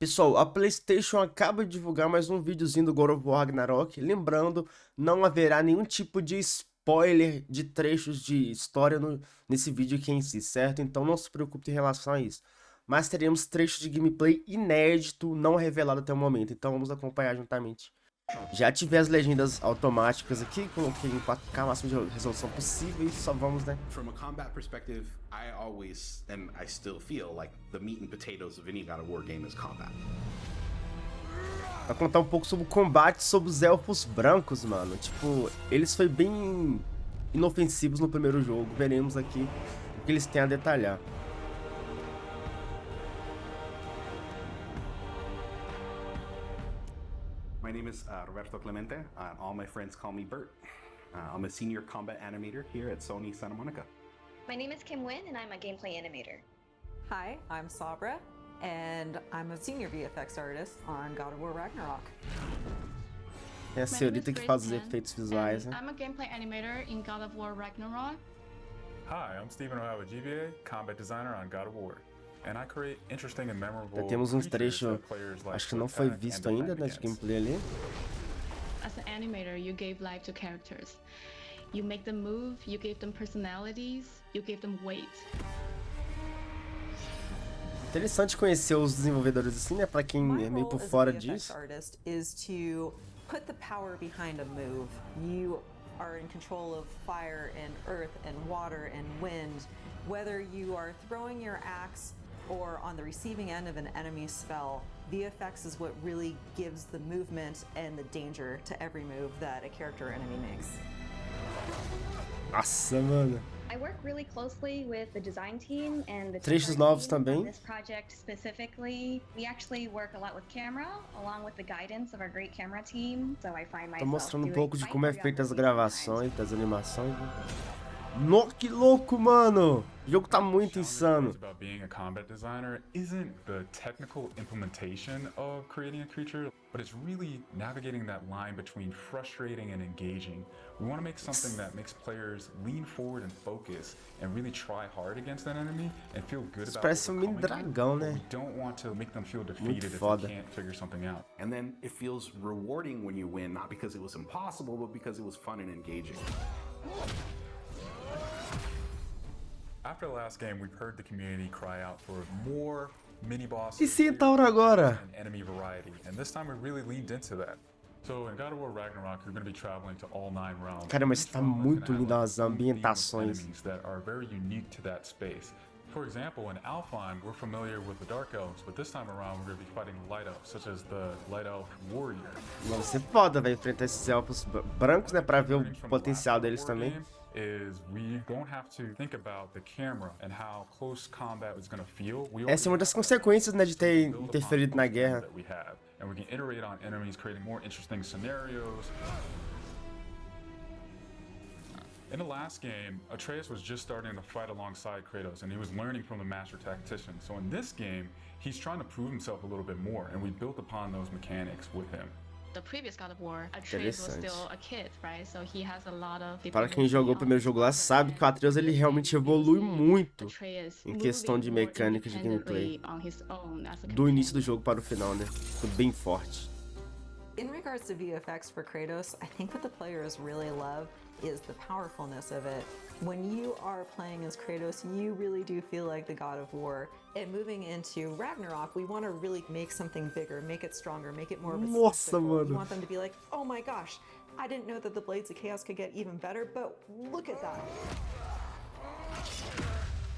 Pessoal, a PlayStation acaba de divulgar mais um videozinho do God of War Ragnarok. Lembrando, não haverá nenhum tipo de spoiler de trechos de história nesse vídeo aqui em si, certo? Então não se preocupe em relação a isso. Mas teremos trechos de gameplay inédito, não revelado até o momento. Então vamos acompanhar juntamente. Já ativei as legendas automáticas aqui, coloquei em 4K, máximo de resolução possível e só vamos, né? From a combat perspective, I always, and I still feel like the meat and potatoes of any God of War game is combat. Pra contar um pouco sobre o combate sobre os elfos brancos, mano. Tipo, eles foi bem inofensivos no primeiro jogo. Veremos aqui o que eles têm a detalhar. My name is Roberto Clemente. All my friends call me Bert. I'm a senior combat animator here at Sony Santa Monica. My name is Kim Wynn, and I'm a gameplay animator. Hi, I'm Sobre, and I'm a senior VFX artist on God of War Ragnarok. É a senhorita que faz os efeitos visuais, né? I'm a gameplay animator in God of War Ragnarok. Hi, I'm Stephen O'Hara GBA, combat designer on God of War. And I create interesting and memorable Temos uns creatures trechos, that players like acho que to não foi attack visto and ainda, defend né, de against. gameplay ali. As an animator, you gave life to characters. You make them move, you gave them personalities, you gave them weight. Interessante conhecer os desenvolvedores assim, né, pra quem é meio por fora disso. Artist is to put the power behind a move. You are in control of fire and earth and water and wind. Whether you are throwing your axe or on the receiving end of an enemy spell, VFX is what really gives the movement and the danger to every move that a character or enemy makes. Nossa, mano. I work really closely with the design team and the Trechos template novos team também. on this project specifically. We actually work a lot with camera, along with the guidance of our great camera team. So I find Tô myself mostrando um doing pouco de fight como é feita as choreography gravações, das animações. Nossa, que louco, mano! O jogo tá muito insano. About being a combat designer isn't the technical implementation of creating a creature, but it's really navigating that line between frustrating and engaging. We want to make something that makes players lean forward and focus and really try hard against an enemy and feel good about Parece mini overcoming it, dragão, but né? we don't want to make them feel defeated Muito if foda. they can't figure something out. And then it feels rewarding when you win, not because it was impossible, but because it was fun and engaging. After the last game, we've heard the community cry out for more mini bosses E Centauro agora? and enemy variety, and this time we really leaned into that. So in God of War Ragnarok, you're going to be traveling to all 9 realms. Cara, mas Each tá realm is muito gonna have lindo its as own theme of ambientações. enemies that are very unique to that space. For example, in Alfheim, we're familiar with the Dark Elves, but this time around we're going to be fighting Light Elves, such as the Light Elf Warrior. Vai ser foda, vai enfrentar esses elfos brancos, né, pra ver o Learning from the potencial last deles God of War também. game is we don't have to think about the camera and how close combat is going to feel. We Essa é uma das consequências, né, de ter interferido na guerra. that we have, and we can iterate on enemies, creating more interesting scenarios. In the last game, Atreus was just starting to fight alongside Kratos, and he was learning from the master tactician. So in this game, he's trying to prove himself a little bit more, and we built upon those mechanics with him. The previous God of War, Atreus was Interessante. still a kid, right? So he has a lot of Para quem jogou o primeiro jogo lá, sabe que o Atreus ele realmente evolui muito em questão de mecânica de gameplay. Do início do jogo para o final, né? Ficou bem forte. In regards to VFX for Kratos, I think what the players really love is the powerfulness of it. When you are playing as Kratos, you really do feel like the God of War. And moving into Ragnarok, we want to really make something bigger, make it stronger, make it more of a Nossa, spectacle. mano. You want them to be like, oh my gosh, I didn't know that the Blades of Chaos could get even better, but look at that.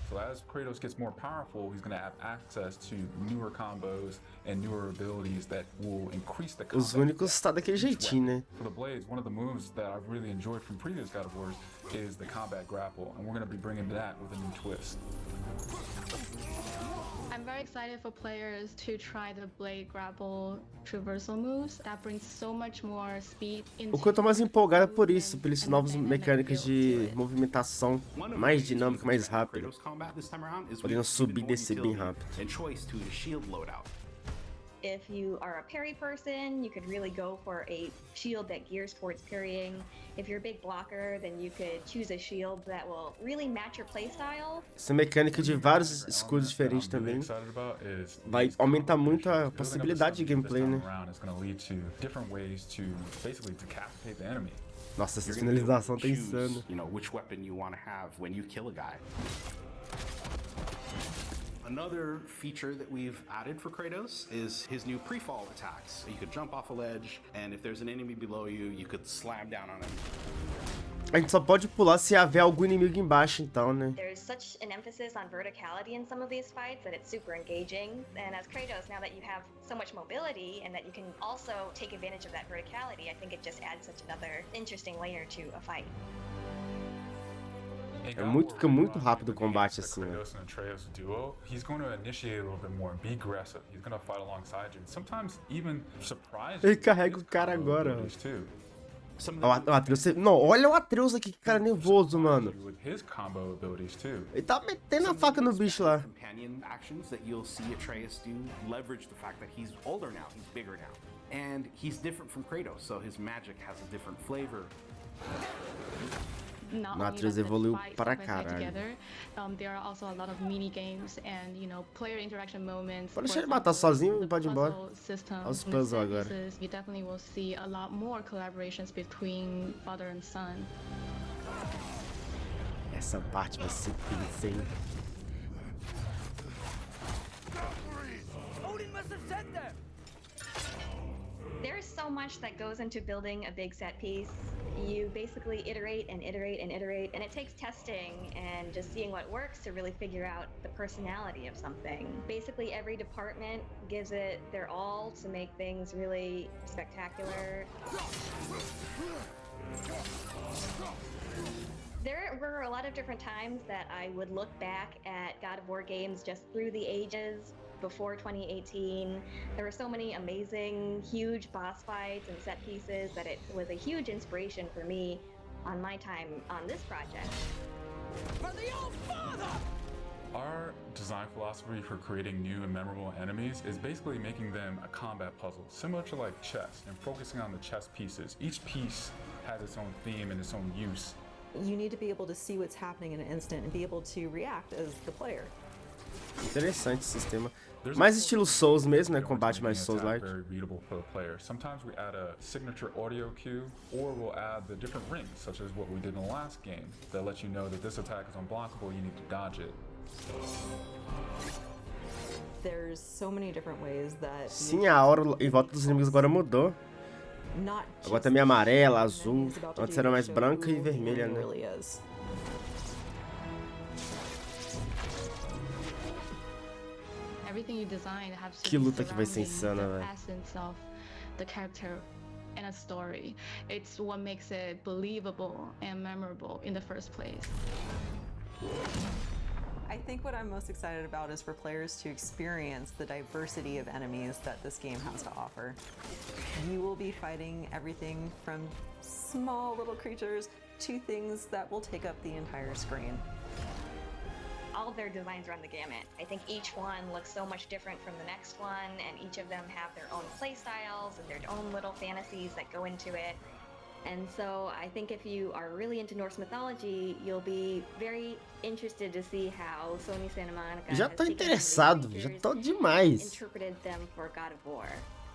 So as Kratos gets more powerful, he's going to have access to newer combos and newer abilities that will increase the Os combat únicos tá daquele jeitinho, né? For the Blades, one of the moves that I've really enjoyed from previous God of Wars is the combat grapple, and we're going to be bringing that with a new twist. I'm very excited for players to try the blade grapple traversal moves. That brings so much more speed into O que eu tô mais empolgado é por isso, pelas novas mecânicas de movimentação mais dinâmica, mais rápida. Kratos combat this time around is Podendo we've subir e given more descer bem utility rápido. and choice to the shield loadout. If you are a parry person, you could really go for a shield that gears towards parrying. If you're a big blocker, then you could choose a shield that will really match your playstyle. Essa mecânica de vários escudos diferentes também vai aumentar muito a possibilidade de gameplay, né? Nossa, essa finalização tá insana. You know, which weapon you want to have when you kill a guy. Another feature that we've added for Kratos is his new pre-fall attacks. You could jump off a ledge, and if there's an enemy below you, you could slam down on him. A gente só pode pular se haver algum inimigo embaixo, então, né? There's such an emphasis on verticality in some of these fights that it's super engaging. And as Kratos, now that you have so much mobility and that you can also take advantage of that verticality, I think it just adds such another interesting layer to a fight. Fica muito rápido o combate assim, né? Ele carrega o cara agora, ó. O Atreus, não, olha o Atreus aqui, que cara nervoso, mano. Ele tá metendo a faca no bicho lá. Companion actions that you'll see Atreus do leverage the fact that he's older now, he's bigger now. And he's different from Kratos, so his magic has a different flavor. O Atreus evoluiu para caralho. There are also a lot of mini games and, you know, player interaction moments. Pode deixar ele matar sozinho e pode ir embora. Olha os puzzles agora. You definitely will see a lot more collaborations between father and son. Essa parte vai ser insane. There's so much that goes into building a big set piece. You basically iterate and iterate and iterate, and it takes testing and just seeing what works to really figure out the personality of something. Basically, every department gives it their all to make things really spectacular. There were a lot of different times that I would look back at God of War games just through the ages. Before 2018, there were so many amazing, huge boss fights and set pieces that it was a huge inspiration for me on my time on this project. For the old father! Our design philosophy for creating new and memorable enemies is basically making them a combat puzzle, similar to like chess, and focusing on the chess pieces. Each piece has its own theme and its own use. You need to be able to see what's happening in an instant and be able to react as the player. Interessante esse sistema. Mais estilo Souls mesmo, né? Combate mais Souls-like. Very readable for the player. Sometimes we add a signature audio cue, or we'll add the different rings, such as what we did in the last game, that lets you know that this attack is unblockable, you need to dodge it. There's so many different ways that. Sim, a aura em volta dos inimigos agora mudou. Agora também amarela, azul. Antes era mais branca e vermelha, né? Everything you design has to Que luta que vai ser insana, velho. essence of the character and a story. It's what makes it believable and memorable in the first place. I think what I'm most excited about is for players to experience the diversity of enemies that this game has to offer. You will be fighting everything from small little creatures to things that will take up the entire screen. All of their designs run the gamut. I think each one looks so much different from the next one, and each of them have their own play styles and their own little fantasies that go into it. And so I think if you are really into Norse mythology, you'll be very interested to see how Sony Santa Monica Já tô interessado, já tô demais. interpreted them for God of War.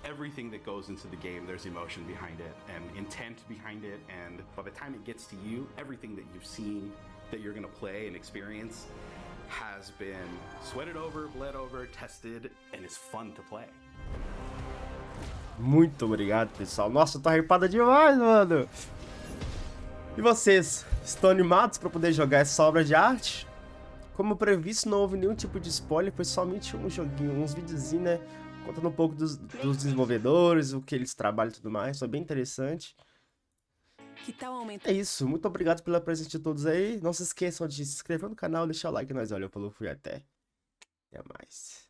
Everything that goes into the game, there's emotion behind it and intent behind it, and by the time it gets to you, everything that you've seen that you're gonna play and experience has been sweated over, bled over, tested, and is fun to play. Muito obrigado, pessoal. Nossa, eu tô hypada demais, mano. E vocês, estão animados para poder jogar essa obra de arte? Como previsto, não houve nenhum tipo de spoiler, foi somente um joguinho, uns videozinhos, né? Contando um pouco dos desenvolvedores, o que eles trabalham e tudo mais. Foi bem interessante. É isso, muito obrigado pela presença de todos aí. Não se esqueçam de se inscrever no canal, deixar o like, nós olha, falou, fui até mais.